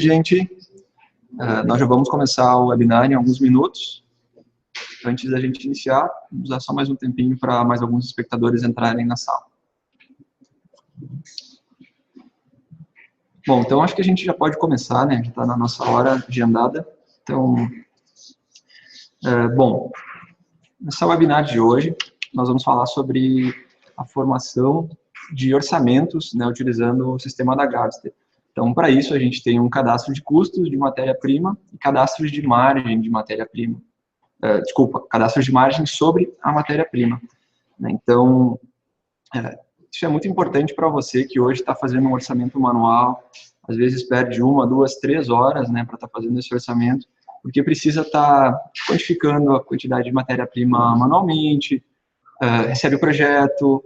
Gente, nós já vamos começar o webinar em alguns minutos. Antes da gente iniciar, vamos dar só mais um tempinho para mais alguns espectadores entrarem na sala. Bom, então acho que a gente já pode começar, né? Já está na nossa hora agendada. Então, bom, nessa webinar de hoje, nós vamos falar sobre a formação de orçamentos, né, utilizando o sistema da Gabster. Então, para isso, a gente tem um cadastro de custos de matéria-prima e cadastros de margem de matéria-prima. Cadastros de margem sobre a matéria-prima. Então, isso é muito importante para você que hoje está fazendo um orçamento manual, às vezes perde 1, 2, 3 horas, né, para estar fazendo esse orçamento, porque precisa estar quantificando a quantidade de matéria-prima manualmente, recebe o projeto,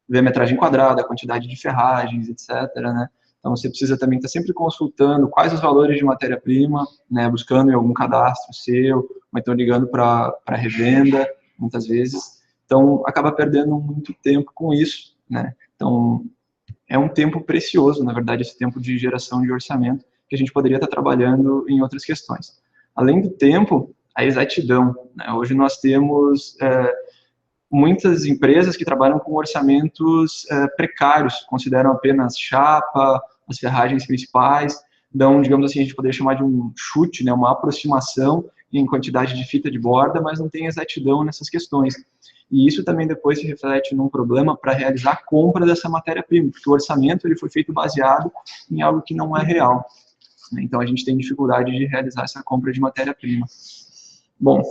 vê a metragem quadrada, a quantidade de ferragens, etc., né? Então, você precisa também estar sempre consultando quais os valores de matéria-prima, né, buscando em algum cadastro seu, ou então ligando para a revenda, muitas vezes. Então, acaba perdendo muito tempo com isso, né? Então, é um tempo precioso, na verdade, esse tempo de geração de orçamento, que a gente poderia estar trabalhando em outras questões. Além do tempo, a exatidão, né? Hoje nós temos muitas empresas que trabalham com orçamentos precários, consideram apenas chapa, as ferragens principais, dão, digamos assim, a gente poderia chamar de um chute, né, uma aproximação em quantidade de fita de borda, mas não tem exatidão nessas questões. E isso também depois se reflete num problema para realizar a compra dessa matéria-prima, porque o orçamento ele foi feito baseado em algo que não é real. Então, a gente tem dificuldade de realizar essa compra de matéria-prima. Bom,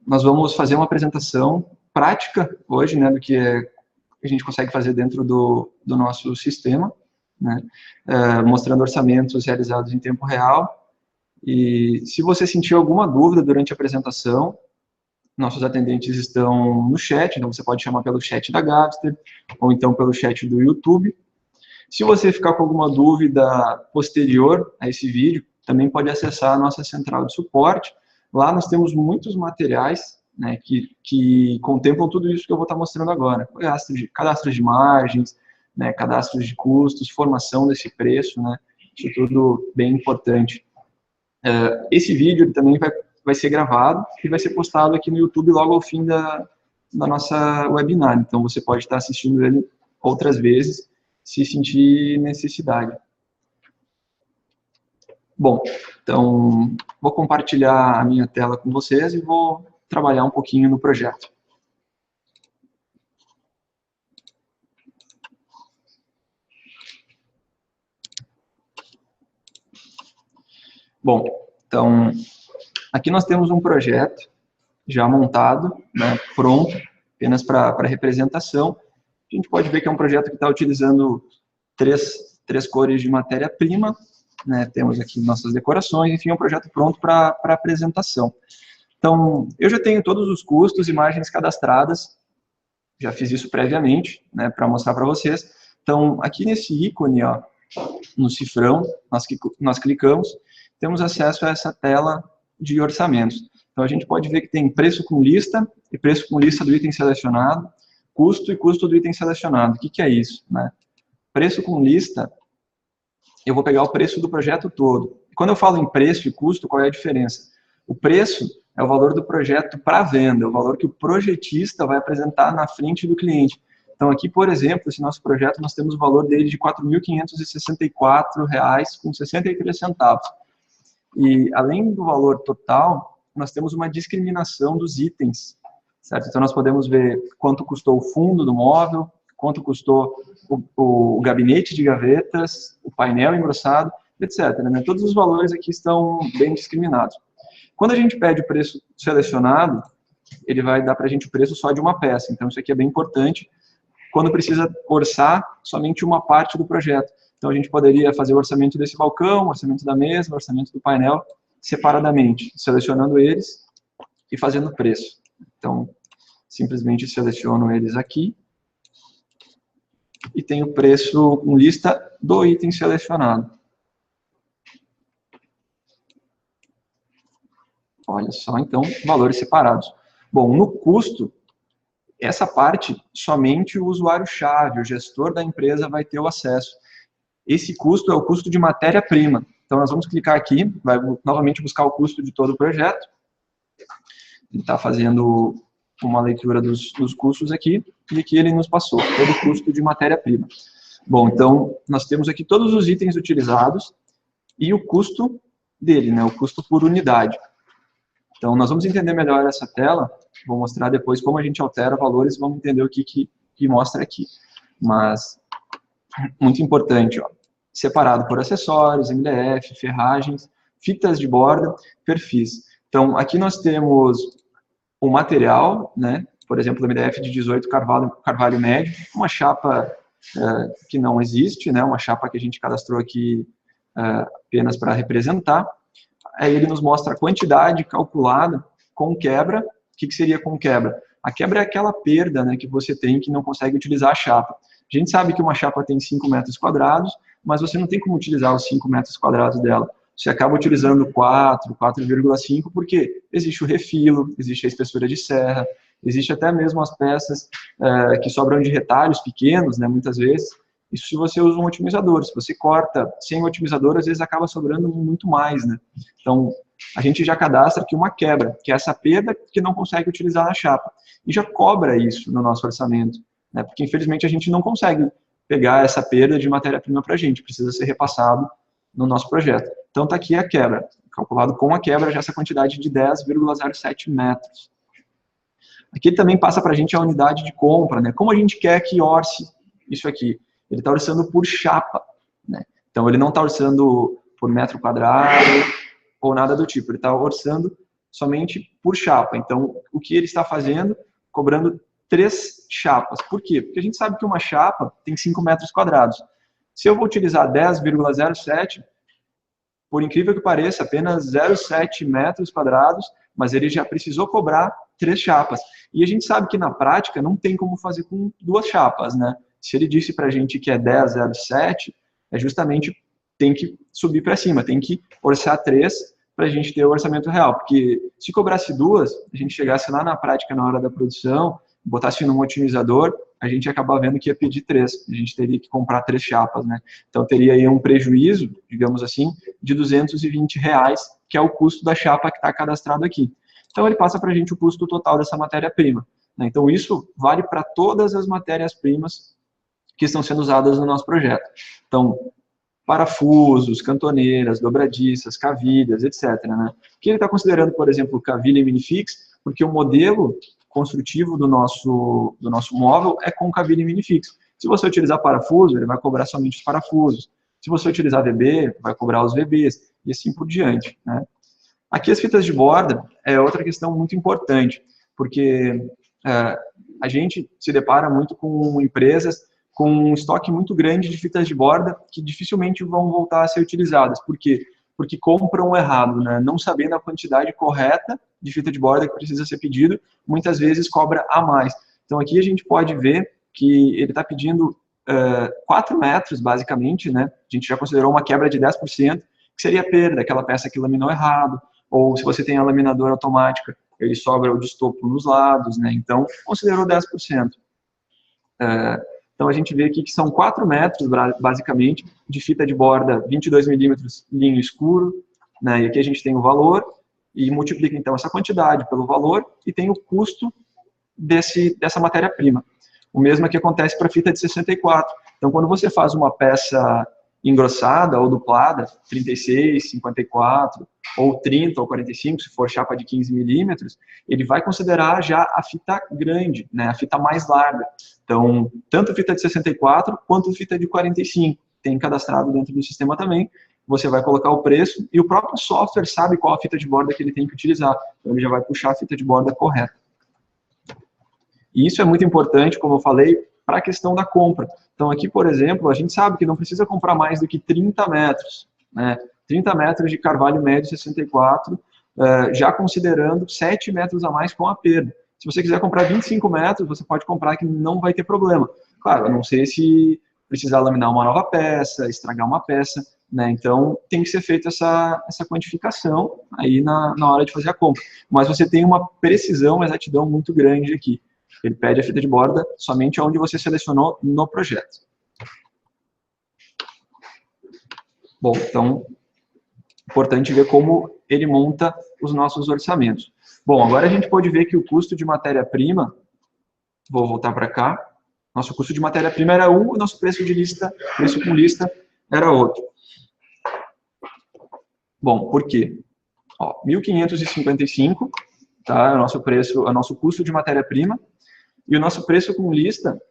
nós vamos fazer uma apresentação prática hoje, né, do que a gente consegue fazer dentro do nosso sistema, né, mostrando orçamentos realizados em tempo real. E se você sentir alguma dúvida durante a apresentação, nossos atendentes estão no chat, então você pode chamar pelo chat da Gabster, ou então pelo chat do YouTube. Se você ficar com alguma dúvida posterior a esse vídeo, também pode acessar a nossa central de suporte. Lá nós temos muitos materiais, né, que contemplam tudo isso que eu vou estar mostrando agora. Cadastros de margens, né, cadastros de custos, formação desse preço, né, isso tudo bem importante. Esse vídeo ele também vai ser gravado e vai ser postado aqui no YouTube logo ao fim da nossa webinar. Então, você pode estar assistindo ele outras vezes, se sentir necessidade. Bom, então, vou compartilhar a minha tela com vocês e vou trabalhar um pouquinho no projeto. Bom, então, aqui nós temos um projeto já montado, né, pronto, apenas para representação. A gente pode ver que é um projeto que está utilizando três cores de matéria-prima, né, temos aqui nossas decorações, enfim, é um projeto pronto para apresentação. Então, eu já tenho todos os custos e margens cadastradas, já fiz isso previamente, né, para mostrar para vocês. Então, aqui nesse ícone, ó, no cifrão, nós clicamos, temos acesso a essa tela de orçamentos. Então, a gente pode ver que tem preço com lista e preço com lista do item selecionado, custo e custo do item selecionado. O que é isso, né? Preço com lista, eu vou pegar o preço do projeto todo. E quando eu falo em preço e custo, qual é a diferença? O preço é o valor do projeto para venda, o valor que o projetista vai apresentar na frente do cliente. Então, aqui, por exemplo, esse nosso projeto, nós temos o valor dele de R$ 4.564,63. E, além do valor total, nós temos uma discriminação dos itens, certo? Então, nós podemos ver quanto custou o fundo do móvel, quanto custou o gabinete de gavetas, o painel engrossado, etc., né? Todos os valores aqui estão bem discriminados. Quando a gente pede o preço selecionado, ele vai dar para a gente o preço só de uma peça. Então, isso aqui é bem importante quando precisa orçar somente uma parte do projeto. Então, a gente poderia fazer o orçamento desse balcão, o orçamento da mesa, o orçamento do painel, separadamente, selecionando eles e fazendo o preço. Então, simplesmente seleciono eles aqui e tenho o preço com lista do item selecionado. Olha só, então, valores separados. Bom, no custo, essa parte, somente o usuário-chave, o gestor da empresa vai ter o acesso. esse custo é o custo de matéria-prima. Então, nós vamos clicar aqui, vai novamente buscar o custo de todo o projeto. Ele está fazendo uma leitura dos custos aqui, e aqui ele nos passou todo o custo de matéria-prima. Bom, então, nós temos aqui todos os itens utilizados e o custo dele, né, o custo por unidade. Então, nós vamos entender melhor essa tela, vou mostrar depois como a gente altera valores, vamos entender o que mostra aqui. Mas, muito importante, ó, separado por acessórios, MDF, ferragens, fitas de borda, perfis. Então, aqui nós temos o material, né, por exemplo, o MDF de 18 carvalho médio, uma chapa que não existe, né, uma chapa que a gente cadastrou aqui apenas para representar. Aí ele nos mostra a quantidade calculada com quebra. O que seria com quebra? A quebra é aquela perda, né, que você tem que não consegue utilizar a chapa. A gente sabe que uma chapa tem 5 metros quadrados, mas você não tem como utilizar os 5 metros quadrados dela. Você acaba utilizando 4, 4,5, porque existe o refilo, existe a espessura de serra, existe até mesmo as peças que sobram de retalhos pequenos, né, muitas vezes. Isso se você usa um otimizador. Se você corta sem otimizador, às vezes acaba sobrando muito mais, né? Então, a gente já cadastra aqui uma quebra, que é essa perda que não consegue utilizar na chapa. E já cobra isso no nosso orçamento, né? Porque, infelizmente, a gente não consegue pegar essa perda de matéria-prima para a gente. Precisa ser repassado no nosso projeto. Então, está aqui a quebra. Calculado com a quebra, já essa quantidade de 10,07 metros. Aqui também passa para a gente a unidade de compra, né? Como a gente quer que orce isso aqui? Ele está orçando por chapa, né? Então, ele não está orçando por metro quadrado ou nada do tipo. Ele está orçando somente por chapa. Então, o que ele está fazendo? Cobrando 3 chapas. Por quê? Porque a gente sabe que uma chapa tem 5 metros quadrados. Se eu vou utilizar 10,07, por incrível que pareça, apenas 0,7 metros quadrados, mas ele já precisou cobrar 3 chapas. E a gente sabe que na prática não tem como fazer com 2 chapas, né? Se ele disse para a gente que é 10,07, é justamente tem que subir para cima, tem que orçar 3 para a gente ter o orçamento real. Porque se cobrasse 2, a gente chegasse lá na prática na hora da produção, botasse num otimizador, a gente ia acabar vendo que ia pedir 3. A gente teria que comprar 3 chapas, né? Então teria aí um prejuízo, digamos assim, de R$220, que é o custo da chapa que está cadastrado aqui. Então ele passa para a gente o custo total dessa matéria-prima, né? Então isso vale para todas as matérias-primas que estão sendo usadas no nosso projeto. Então, parafusos, cantoneiras, dobradiças, cavilhas, etc., né? Que ele está considerando, por exemplo, cavilha e minifix, porque o modelo construtivo do nosso móvel é com cavilha e minifix. Se você utilizar parafuso, ele vai cobrar somente os parafusos. Se você utilizar VB, vai cobrar os VBs, e assim por diante, né? Aqui as fitas de borda é outra questão muito importante, porque a gente se depara muito com empresas com um estoque muito grande de fitas de borda que dificilmente vão voltar a ser utilizadas. Por quê? Porque compram errado, né? Não sabendo a quantidade correta de fita de borda que precisa ser pedido, muitas vezes cobra a mais. Então aqui a gente pode ver que ele está pedindo 4 metros, basicamente, né? A gente já considerou uma quebra de 10%, que seria a perda, aquela peça que laminou errado, ou se você tem a laminadora automática, ele sobra o destopo nos lados, né? Então, considerou 10%. Então, a gente vê aqui que são 4 metros, basicamente, de fita de borda 22 milímetros linho escuro, né? E aqui a gente tem o valor, e multiplica, então, essa quantidade pelo valor, e tem o custo dessa matéria-prima. O mesmo que acontece para a fita de 64. Então, quando você faz uma peça engrossada ou duplada, 36, 54, ou 30 ou 45, se for chapa de 15 milímetros, ele vai considerar já a fita grande, né, a fita mais larga. Então, tanto fita de 64 quanto fita de 45 tem cadastrado dentro do sistema também. Você vai colocar o preço e o próprio software sabe qual a fita de borda que ele tem que utilizar. Então, ele já vai puxar a fita de borda correta. E isso é muito importante, como eu falei, para a questão da compra. Então, aqui, por exemplo, a gente sabe que não precisa comprar mais do que 30 metros, né? 30 metros de carvalho médio 64, já considerando 7 metros a mais com a perda. Se você quiser comprar 25 metros, você pode comprar que não vai ter problema. Claro, a não ser se precisar laminar uma nova peça, estragar uma peça, né? Então, tem que ser feita essa quantificação aí na hora de fazer a compra. Mas você tem uma precisão, uma exatidão muito grande aqui. Ele pede a fita de borda somente onde você selecionou no projeto. Bom, então, importante ver como ele monta os nossos orçamentos. Bom, agora a gente pode ver que o custo de matéria-prima, vou voltar para cá, nosso custo de matéria-prima era um, o nosso preço de lista, preço com lista era outro. Bom, por quê? Ó, 1.555, tá? É o nosso preço, é o nosso custo de matéria-prima, e o nosso preço com lista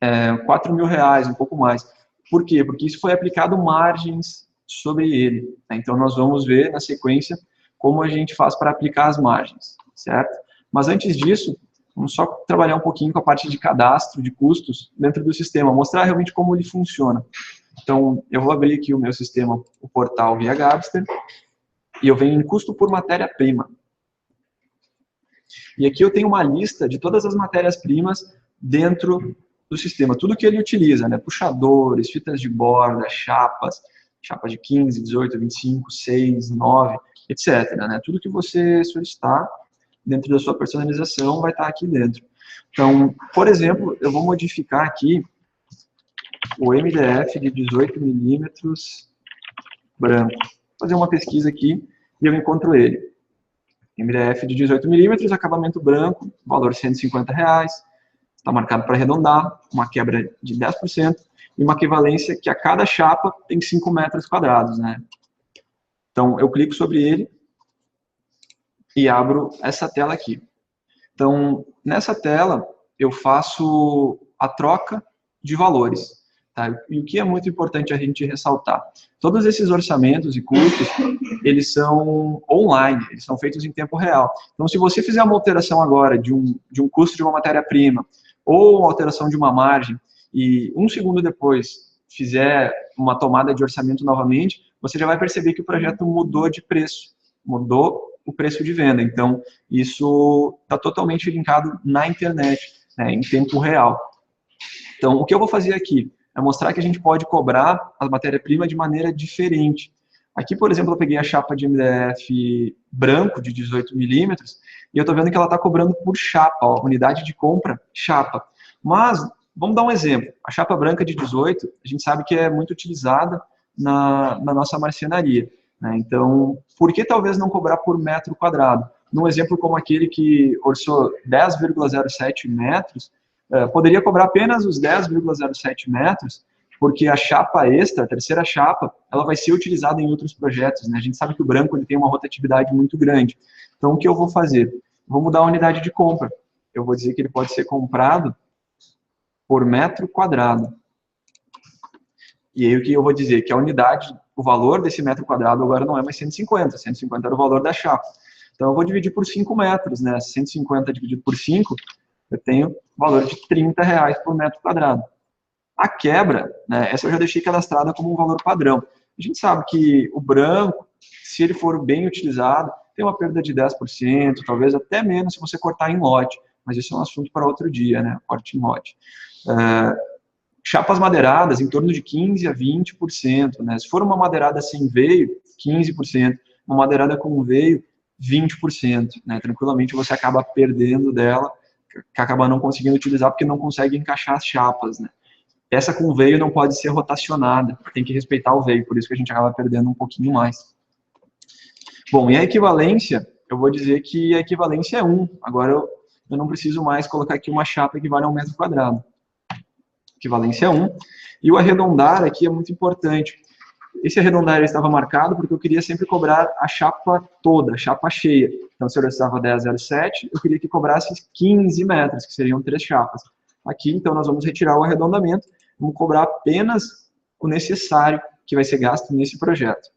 é R$4.000, um pouco mais. Por quê? Porque isso foi aplicado margens sobre ele, né? Então, nós vamos ver na sequência como a gente faz para aplicar as margens, certo? Mas antes disso, vamos só trabalhar um pouquinho com a parte de cadastro de custos dentro do sistema, mostrar realmente como ele funciona. Então, eu vou abrir aqui o meu sistema, o portal Via Gabster, e eu venho em custo por matéria-prima. E aqui eu tenho uma lista de todas as matérias-primas dentro do sistema, tudo que ele utiliza, né? Puxadores, fitas de borda, chapas de 15, 18, 25, 6, 9, etc. Né? Tudo que você solicitar dentro da sua personalização vai estar aqui dentro. Então, por exemplo, eu vou modificar aqui o MDF de 18 milímetros branco. Vou fazer uma pesquisa aqui e eu encontro ele. MDF de 18 milímetros, acabamento branco, valor R$150, está marcado para arredondar, uma quebra de 10% e uma equivalência que a cada chapa tem 5 metros quadrados, né? Então, eu clico sobre ele e abro essa tela aqui. Então, nessa tela, eu faço a troca de valores. Tá? E o que é muito importante a gente ressaltar? Todos esses orçamentos e custos, eles são online, eles são feitos em tempo real. Então, se você fizer uma alteração agora de um custo de uma matéria-prima ou uma alteração de uma margem e um segundo depois fizer uma tomada de orçamento novamente, você já vai perceber que o projeto mudou de preço, mudou o preço de venda. Então, isso está totalmente linkado na internet, né, em tempo real. Então, o que eu vou fazer aqui é mostrar que a gente pode cobrar a matéria-prima de maneira diferente. Aqui, por exemplo, eu peguei a chapa de MDF branco de 18 milímetros e eu estou vendo que ela está cobrando por chapa, ó, unidade de compra, chapa. Mas, vamos dar um exemplo. A chapa branca de 18, a gente sabe que é muito utilizada na nossa marcenaria, né? Então, por que talvez não cobrar por metro quadrado? Num exemplo como aquele que orçou 10,07 metros, poderia cobrar apenas os 10,07 metros, porque a chapa extra, a terceira chapa, ela vai ser utilizada em outros projetos, né? A gente sabe que o branco ele tem uma rotatividade muito grande. Então, o que eu vou fazer? Vou mudar a unidade de compra. Eu vou dizer que ele pode ser comprado por metro quadrado. E aí o que eu vou dizer? Que a unidade, o valor desse metro quadrado agora não é mais 150, 150 era o valor da chapa. Então, eu vou dividir por 5 metros, né? 150 dividido por 5, eu tenho valor de R$30 por metro quadrado. A quebra, né, essa eu já deixei cadastrada como um valor padrão. A gente sabe que o branco, se ele for bem utilizado, tem uma perda de 10%, talvez até menos se você cortar em lote, mas isso é um assunto para outro dia, né, corte em lote. Chapas madeiradas, em torno de 15% a 20%, né, se for uma madeirada sem veio, 15%, uma madeirada com veio, 20%, né, tranquilamente você acaba perdendo dela, que acaba não conseguindo utilizar porque não consegue encaixar as chapas, né. Essa com veio não pode ser rotacionada, tem que respeitar o veio, por isso que a gente acaba perdendo um pouquinho mais. Bom, e a equivalência, eu vou dizer que a equivalência é 1. Agora eu não preciso mais colocar aqui uma chapa que vale a 1 metro quadrado. Equivalência é 1. E o arredondar aqui é muito importante. Esse arredondar estava marcado porque eu queria sempre cobrar a chapa toda, a chapa cheia. Então, se eu estava 10,07, eu queria que cobrasse 15 metros, que seriam 3 chapas. Aqui, então, nós vamos retirar o arredondamento, vamos cobrar apenas o necessário que vai ser gasto nesse projeto.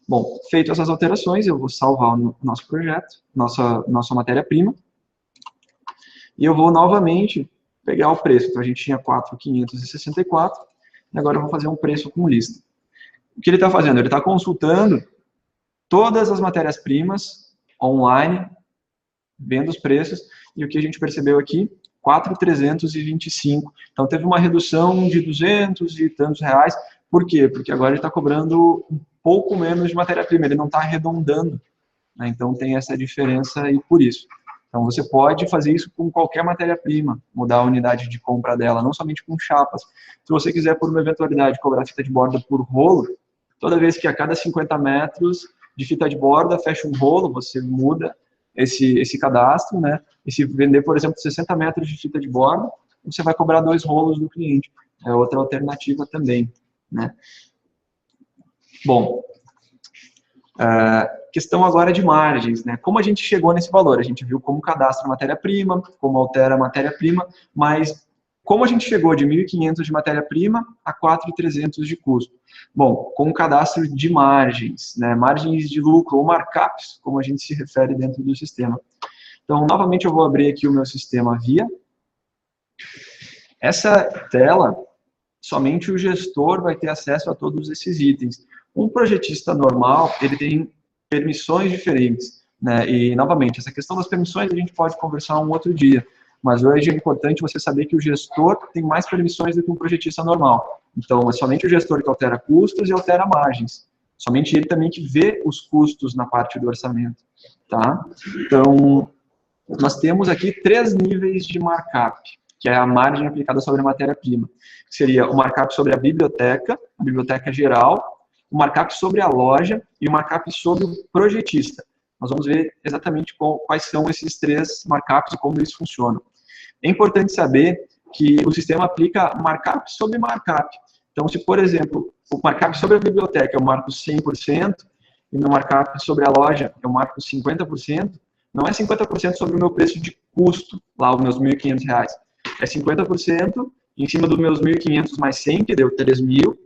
Bom, feito essas alterações, eu vou salvar o nosso projeto, nossa matéria-prima, e eu vou novamente pegar o preço. Então, a gente tinha 4.564, e agora eu vou fazer um preço com lista. O que ele está fazendo? Ele está consultando todas as matérias-primas online, vendo os preços, e o que a gente percebeu aqui, 4.325. Então, teve uma redução de 200 e tantos reais. Por quê? Porque agora ele está cobrando um pouco menos de matéria-prima, ele não está arredondando, né? Então, tem essa diferença aí por isso. Então, você pode fazer isso com qualquer matéria-prima, mudar a unidade de compra dela, não somente com chapas. Se você quiser, por uma eventualidade, cobrar fita de borda por rolo, Toda vez que a cada 50 metros de fita de borda fecha um rolo, você muda esse cadastro, né? E se vender, por exemplo, 60 metros de fita de borda, você vai cobrar 2 rolos do cliente. É outra alternativa também, né? Bom, questão agora de margens, né? Como a gente chegou nesse valor? A gente viu como cadastra matéria-prima, como altera a matéria-prima, mas como a gente chegou de 1.500 de matéria-prima a 4.300 de custo? Bom, com o cadastro de margens, né? Margens de lucro ou markups, como a gente se refere dentro do sistema. Então, novamente, eu vou abrir aqui o meu sistema VIA. Essa tela, somente o gestor vai ter acesso a todos esses itens. Um projetista normal, ele tem permissões diferentes, né? E, novamente, essa questão das permissões a gente pode conversar um outro dia, mas hoje é importante você saber que o gestor tem mais permissões do que um projetista normal. Então, é somente o gestor que altera custos e altera margens. Somente ele também que vê os custos na parte do orçamento, tá? Então, nós temos aqui 3 níveis de markup, que é a margem aplicada sobre a matéria-prima. Seria o markup sobre a biblioteca geral, o markup sobre a loja e o markup sobre o projetista. Nós vamos ver exatamente quais são esses 3 markups e como eles funcionam. É importante saber que o sistema aplica markup sobre markup. Então, se, por exemplo, o markup sobre a biblioteca eu marco 100%, e no markup sobre a loja eu marco 50%, não é 50% sobre o meu preço de custo, lá os meus R$ 1.500. É 50% em cima dos meus 1.500 mais 100, que deu 3.000.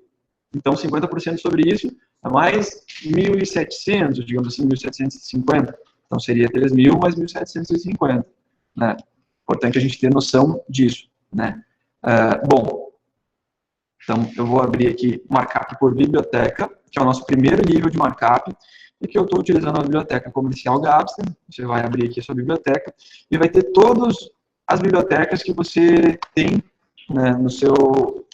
Então, 50% sobre isso é mais 1.700, digamos assim, 1.750. Então, seria 3.000 mais 1.750. Né? Importante a gente ter noção disso. Né? Bom, então, eu vou abrir aqui markup por biblioteca, que é o nosso primeiro nível de markup, e que eu estou utilizando a biblioteca comercial Gabster. Você vai abrir aqui a sua biblioteca e vai ter todas as bibliotecas que você tem, né, no seu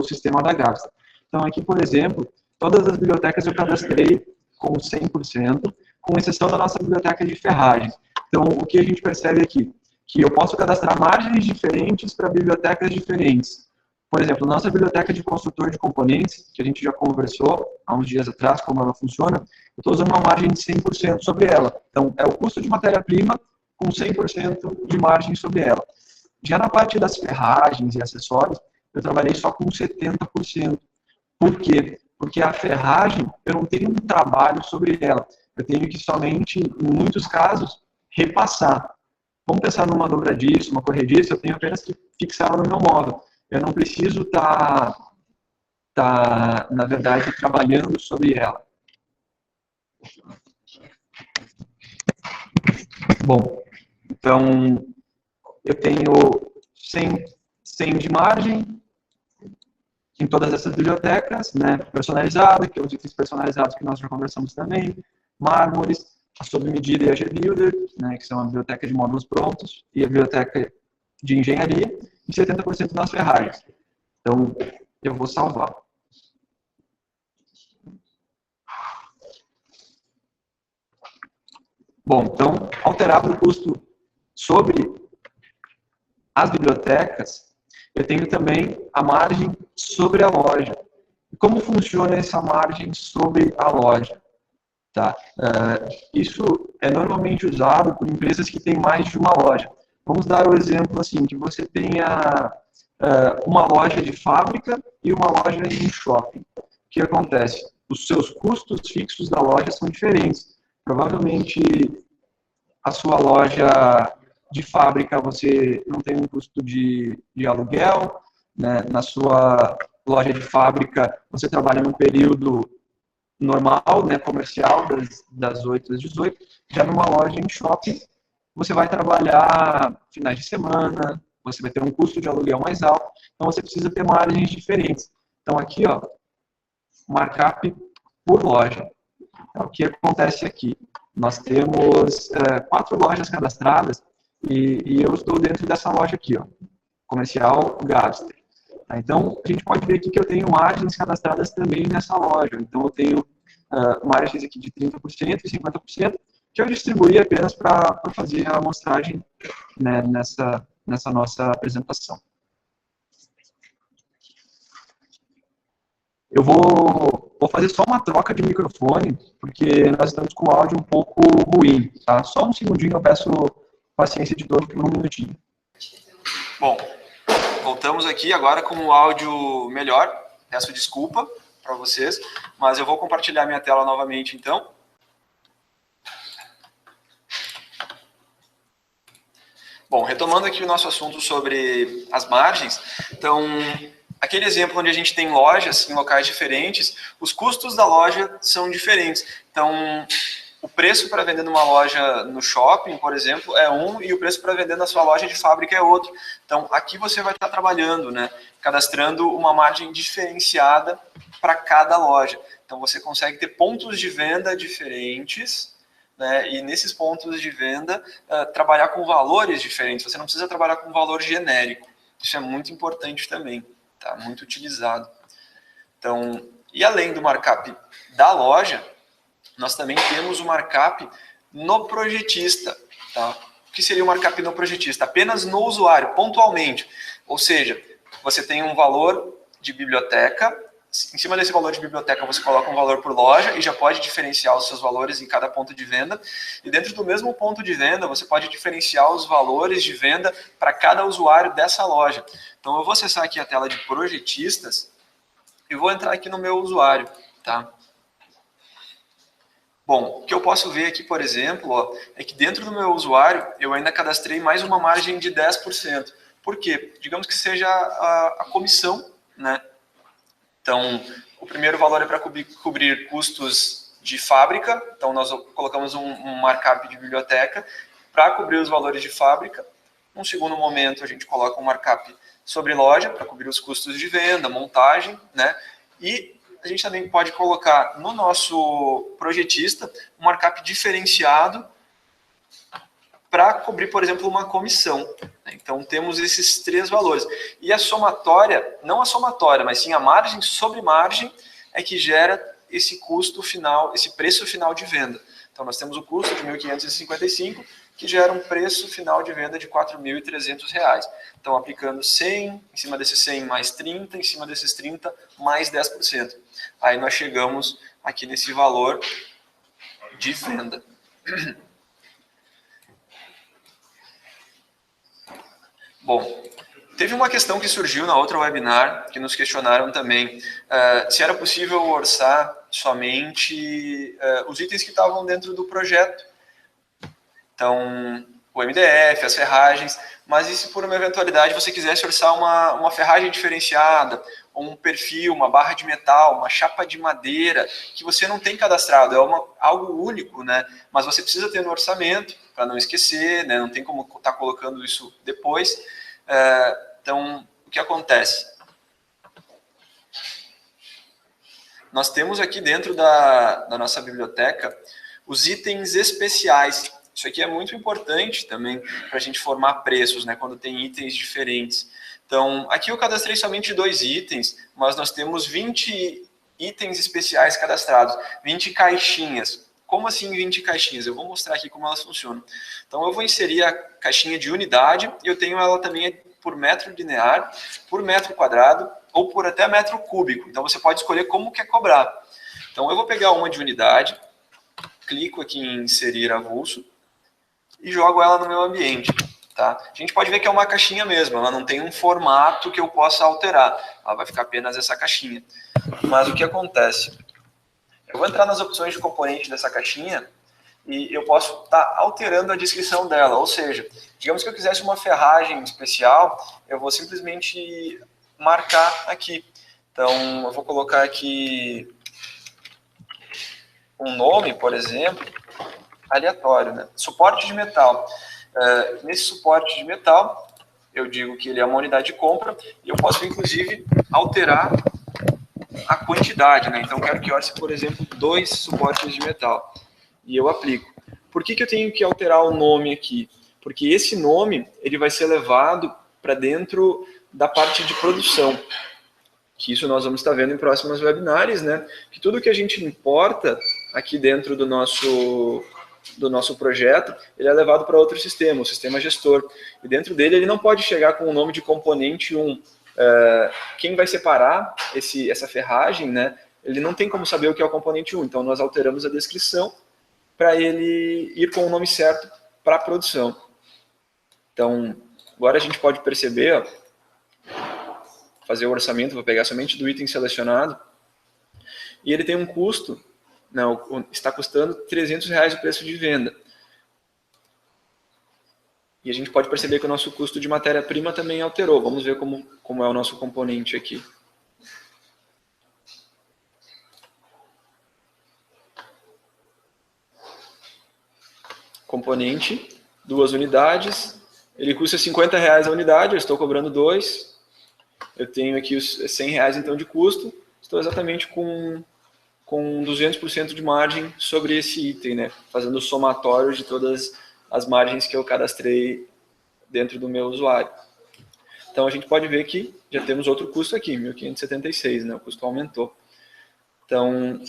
sistema da Gabster. Então, aqui, por exemplo, todas as bibliotecas eu cadastrei com 100%, com exceção da nossa biblioteca de ferragens. Então, o que a gente percebe aqui? Que eu posso cadastrar margens diferentes para bibliotecas diferentes. Por exemplo, nossa biblioteca de construtor de componentes, que a gente já conversou há uns dias atrás, como ela funciona, eu estou usando uma margem de 100% sobre ela. Então, é o custo de matéria-prima com 100% de margem sobre ela. Já na parte das ferragens e acessórios, eu trabalhei só com 70%. Por quê? Porque a ferragem, eu não tenho um trabalho sobre ela. Eu tenho que somente, em muitos casos, repassar. Vamos pensar numa dobradiça, uma corrediça, eu tenho apenas que fixar ela no meu móvel. Eu não preciso estar, na verdade, trabalhando sobre ela. Bom, então, eu tenho 100 de margem em todas essas bibliotecas, né, personalizada, que é os itens personalizados que nós já conversamos também, mármores, a sob medida e a GBuilder, né, que são a biblioteca de módulos prontos, e a biblioteca de engenharia, e 70% nas ferragens. Então, eu vou salvar. Bom, então, alterado o custo sobre as bibliotecas, eu tenho também a margem sobre a loja. E como funciona essa margem sobre a loja? Tá? Isso é normalmente usado por empresas que têm mais de uma loja. Vamos dar o exemplo assim, que você tenha uma loja de fábrica e uma loja em shopping. O que acontece? Os seus custos fixos da loja são diferentes. Provavelmente, a sua loja de fábrica, você não tem um custo de aluguel, né? Na sua loja de fábrica, você trabalha num período normal, né, comercial, das 8 às 18. Já numa loja em shopping, você vai trabalhar finais de semana, você vai ter um custo de aluguel mais alto, então você precisa ter margens diferentes. Então aqui, ó, markup por loja. É o que acontece aqui. Nós temos 4 lojas cadastradas e eu estou dentro dessa loja aqui, ó, comercial Gabster. Então, a gente pode ver aqui que eu tenho margens cadastradas também nessa loja. Então, eu tenho margens aqui de 30% e 50%, que eu distribuí apenas para fazer a amostragem, né, nessa nossa apresentação. Eu vou vou fazer só uma troca de microfone, porque nós estamos com o áudio um pouco ruim, tá? Só um segundinho, eu peço paciência de todos por um minutinho. Bom, voltamos aqui agora com o áudio melhor. Peço desculpa para vocês, mas eu vou compartilhar minha tela novamente, então. Bom, retomando aqui o nosso assunto sobre as margens, então, aquele exemplo onde a gente tem lojas em locais diferentes, os custos da loja são diferentes. Então, o preço para vender numa loja no shopping, por exemplo, é um, e o preço para vender na sua loja de fábrica é outro. Então, aqui você vai estar trabalhando, né, cadastrando uma margem diferenciada para cada loja. Então, você consegue ter pontos de venda diferentes, né, e nesses pontos de venda, trabalhar com valores diferentes. Você não precisa trabalhar com valor genérico. Isso é muito importante também, tá? Muito utilizado. Então, e além do markup da loja, nós também temos o markup no projetista, tá? O que seria o markup no projetista? Apenas no usuário, pontualmente. Ou seja, você tem um valor de biblioteca, em cima desse valor de biblioteca você coloca um valor por loja e já pode diferenciar os seus valores em cada ponto de venda. E dentro do mesmo ponto de venda, você pode diferenciar os valores de venda para cada usuário dessa loja. Então eu vou acessar aqui a tela de projetistas e vou entrar aqui no meu usuário, tá? Bom, o que eu posso ver aqui, por exemplo, ó, é que dentro do meu usuário eu ainda cadastrei mais uma margem de 10%. Por quê? Digamos que seja a comissão, né? Então, o primeiro valor é para cobrir custos de fábrica. Então, nós colocamos um markup de biblioteca para cobrir os valores de fábrica. Num segundo momento, a gente coloca um markup sobre loja para cobrir os custos de venda, montagem, né? E a gente também pode colocar no nosso projetista um markup diferenciado para cobrir, por exemplo, uma comissão. Então, temos esses três valores. E a somatória, não a somatória, mas sim a margem sobre margem, é que gera esse custo final, esse preço final de venda. Então, nós temos o custo de R$ 1.555, que gera um preço final de venda de R$ 4.300. Então, aplicando 100, em cima desses 100 mais 30, em cima desses 30 mais 10%. Aí nós chegamos aqui nesse valor de venda. Bom, teve uma questão que surgiu na outra webinar, que nos questionaram também, se era possível orçar somente os itens que estavam dentro do projeto. Então, o MDF, as ferragens, mas e se por uma eventualidade você quisesse orçar uma ferragem diferenciada, ou um perfil, uma barra de metal, uma chapa de madeira, que você não tem cadastrado, é algo único, né? Mas você precisa ter no orçamento, para não esquecer, né? Não tem como estar colocando isso depois. Então, o que acontece? Nós temos aqui dentro da nossa biblioteca os itens especiais. Isso aqui é muito importante também para a gente formar preços, né, quando tem itens diferentes. Então, aqui eu cadastrei somente 2 itens, mas nós temos 20 itens especiais cadastrados, 20 caixinhas. Como assim 20 caixinhas? Eu vou mostrar aqui como elas funcionam. Então, eu vou inserir a caixinha de unidade, e eu tenho ela também por metro linear, por metro quadrado, ou por até metro cúbico. Então, você pode escolher como quer cobrar. Então, eu vou pegar uma de unidade, clico aqui em inserir avulso, e jogo ela no meu ambiente. Tá? A gente pode ver que é uma caixinha mesmo, ela não tem um formato que eu possa alterar, ela vai ficar apenas essa caixinha. Mas o que acontece? Eu vou entrar nas opções de componente dessa caixinha e eu posso estar alterando a descrição dela, ou seja, digamos que eu quisesse uma ferragem especial, eu vou simplesmente marcar aqui. Então, eu vou colocar aqui um nome, por exemplo, aleatório, né? Suporte de metal. Nesse suporte de metal, eu digo que ele é uma unidade de compra e eu posso, inclusive, alterar a quantidade, né? Então, eu quero que orce, por exemplo, 2 suportes de metal. E eu aplico. Por que eu tenho que alterar o nome aqui? Porque esse nome ele vai ser levado para dentro da parte de produção. Que isso nós vamos estar vendo em próximos webinars, né? Que tudo que a gente importa aqui dentro do nosso projeto, ele é levado para outro sistema, o sistema gestor. E dentro dele ele não pode chegar com o nome de componente 1. Quem vai separar essa ferragem, né, ele não tem como saber o que é o componente 1, então nós alteramos a descrição para ele ir com o nome certo para a produção. Então, agora a gente pode perceber, ó, fazer o orçamento, vou pegar somente do item selecionado, e ele tem um custo, não, está custando R$300 o preço de venda. E a gente pode perceber que o nosso custo de matéria-prima também alterou. Vamos ver como é o nosso componente aqui. Componente, 2 unidades, ele custa R$50 a unidade, eu estou cobrando 2. Eu tenho aqui os R$100 então de custo, estou exatamente com 200% de margem sobre esse item, né? Fazendo o somatório de todas as margens que eu cadastrei dentro do meu usuário. Então, a gente pode ver que já temos outro custo aqui, 1.576, né? O custo aumentou. Então,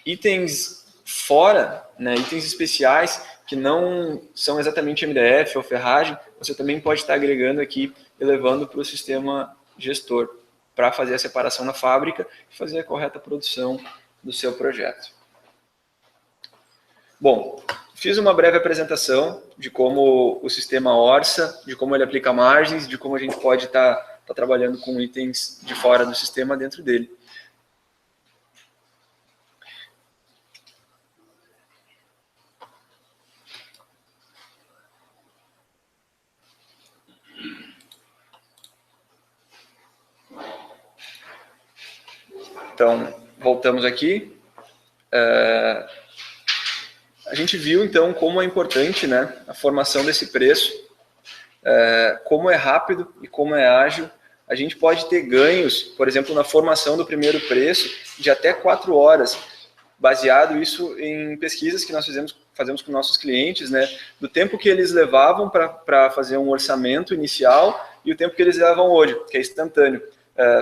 itens fora, né, itens especiais, que não são exatamente MDF ou ferragem, você também pode estar agregando aqui e levando para o sistema gestor, para fazer a separação na fábrica e fazer a correta produção do seu projeto. Bom, fiz uma breve apresentação de como o sistema orça, de como ele aplica margens, de como a gente pode estar trabalhando com itens de fora do sistema dentro dele. Então, voltamos aqui. A gente viu, então, como é importante, né, a formação desse preço, como é rápido e como é ágil. A gente pode ter ganhos, por exemplo, na formação do primeiro preço, de até 4 horas, baseado isso em pesquisas que nós fazemos com nossos clientes, né, do tempo que eles levavam para fazer um orçamento inicial e o tempo que eles levam hoje, que é instantâneo.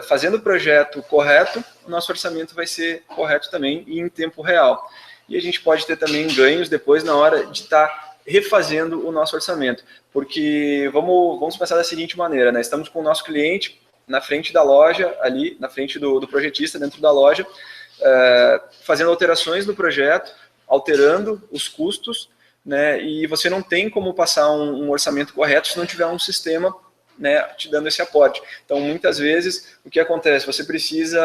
Fazendo o projeto correto, o nosso orçamento vai ser correto também e em tempo real. E a gente pode ter também ganhos depois na hora de estar refazendo o nosso orçamento. Porque vamos pensar da seguinte maneira, né? Estamos com o nosso cliente na frente da loja, ali na frente do projetista dentro da loja, fazendo alterações no projeto, alterando os custos, né? E você não tem como passar um orçamento correto se não tiver um sistema, né, te dando esse aporte. Então, muitas vezes, o que acontece? Você precisa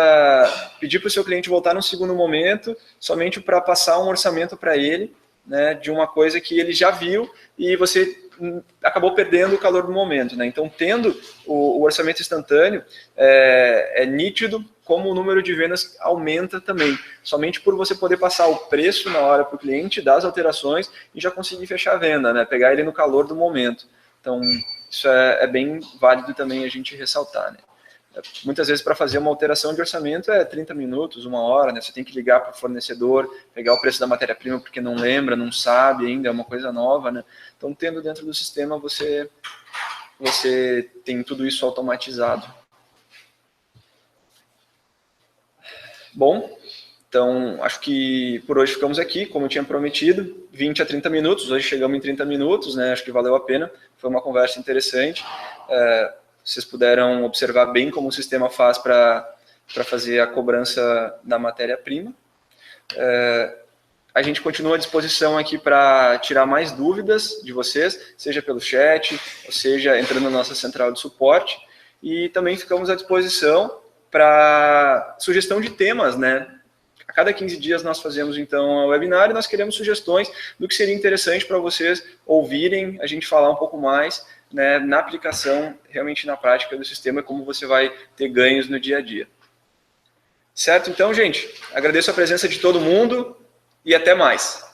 pedir para o seu cliente voltar num segundo momento, somente para passar um orçamento para ele, né, de uma coisa que ele já viu e você acabou perdendo o calor do momento, né? Então, tendo o orçamento instantâneo, é nítido como o número de vendas aumenta também, somente por você poder passar o preço na hora para o cliente, dar as alterações e já conseguir fechar a venda, né? Pegar ele no calor do momento. Então, isso é bem válido também a gente ressaltar, né? Muitas vezes, para fazer uma alteração de orçamento, 30 minutos, 1 hora, né? Você tem que ligar para o fornecedor, pegar o preço da matéria-prima porque não lembra, não sabe ainda, é uma coisa nova, né? Então, tendo dentro do sistema, você tem tudo isso automatizado. Bom, então, acho que por hoje ficamos aqui, como eu tinha prometido, 20 a 30 minutos, hoje chegamos em 30 minutos, né? Acho que valeu a pena, foi uma conversa interessante. Vocês puderam observar bem como o sistema faz para fazer a cobrança da matéria-prima. A gente continua à disposição aqui para tirar mais dúvidas de vocês, seja pelo chat, ou seja, entrando na nossa central de suporte. E também ficamos à disposição para sugestão de temas, né? A cada 15 dias nós fazemos, então, a webinar e nós queremos sugestões do que seria interessante para vocês ouvirem, a gente falar um pouco mais, né, na aplicação, realmente na prática do sistema, como você vai ter ganhos no dia a dia. Certo? Então, gente, agradeço a presença de todo mundo e até mais.